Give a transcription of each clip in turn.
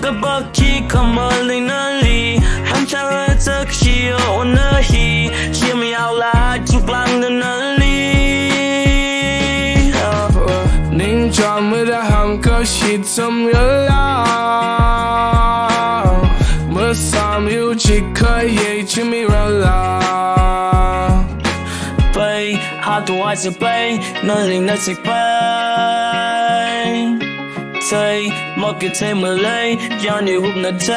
的不气，看么里哪里？很长的这个西游我哪里？前面要来主办的哪里？宁专门的喊个西怎么啦？莫三有几可以去迷人啦？背，好多还是背，能力那是背。Tay, mặc cái thêm mà lấy, do nhiều hút nợ tay.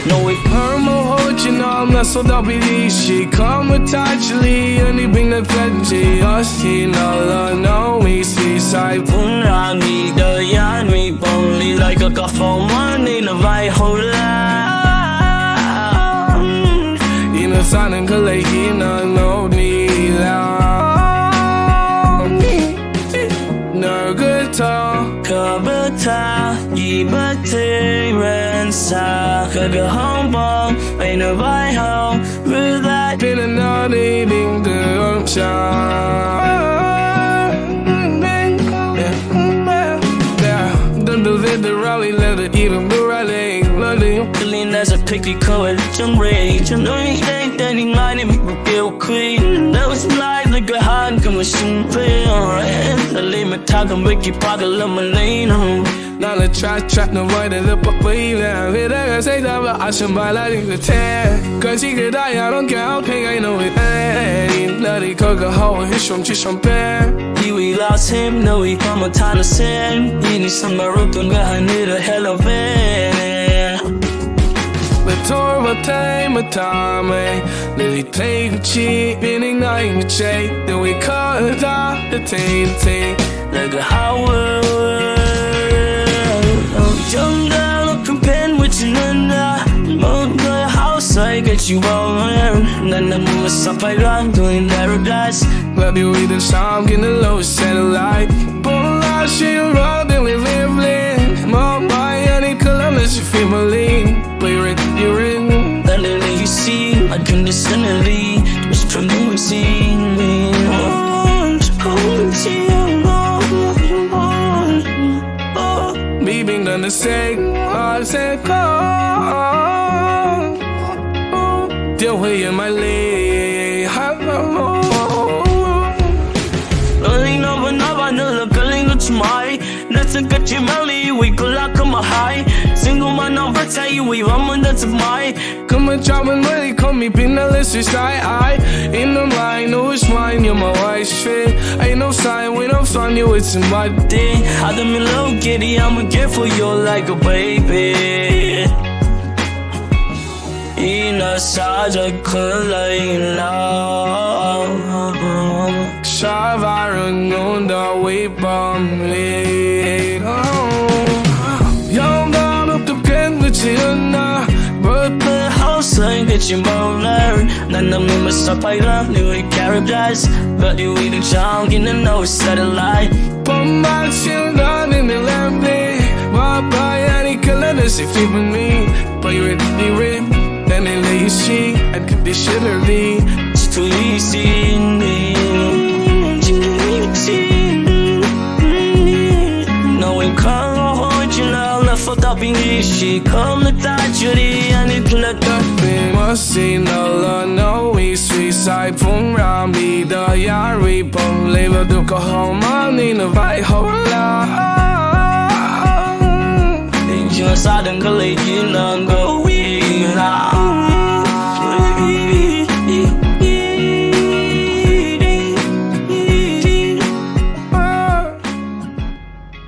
Nawui Her mo hold you know I'm not so double she come with actually only bring the plenty us he no Nawui see side vun ra mi đời yan mi bông li lại có cả phòng money là vai hồ la. In the sun and color he no me la. Có bớt tha, gì bất thi ren xa. Khởi cửa hông bông, bây nở vai hông. Rư lại bên anh nó đi định từ ôm cha. Don't do it the rally, let it even do rally. Cái linh đã giật thích thì khâu ở trong rì. Chẳng nói đánh tên hình lai nên mình một kiểu queen. Đâu xin lại lấy cái hand cầm một xin phê. Là linh mà thao cầm với kỳ phá cái lâm mà lấy nó. Now let's try no way to look up way now. It ain't say that but I should buy like the tear. Cause he could die, I don't care how pink I know it ain't. Bloody cook a hole, his from bear. We lost him, no we come a time to sin. You need some rope, don't go, I need a hell of it. The tour of time, Lily take a cheat, meaning nothing to change. Then we cut it out, the taint. Like a Howard. Jump down, look from pen with your nana. Move the house, I get you all around. Then I'm gonna stop by run, doing paradise. Love you with the sound, getting the low satellite. Pull a lot of shit around, then we live. More by any Columbus, you feel my lean. But you're in. Then you see, I can descendantly. Just from the way see me. Me being done the same, I said, go. Deal with you, my lady. Only know when I know the girl to my. That's a good melody, we could lock on my high. Single man number tell you we run that's my. Come and drop and really call me pinless, it's I in the mind, no it's mine, you're my wife's fit. Ain't no sign when I'm fun, you it's in my day. I done me low giddy, I'ma get for you like a baby. In a side of color. Shavaran on the way bomb late. Young down up the pen with you now. But the house ain't get you more learn. None of me must stop I love you with characters. But you eat a junk in the nose satellite. Pump my children in the lamb day. Why buy any color if you with me? But you're in the rim. Then they lay you see. And could be shitterly. It's too easy. Fucked up in she come the tragedy and it let the famous see no love no we sweet side from round me the yari bong labor to go home money no vai hola in just I don't go late you know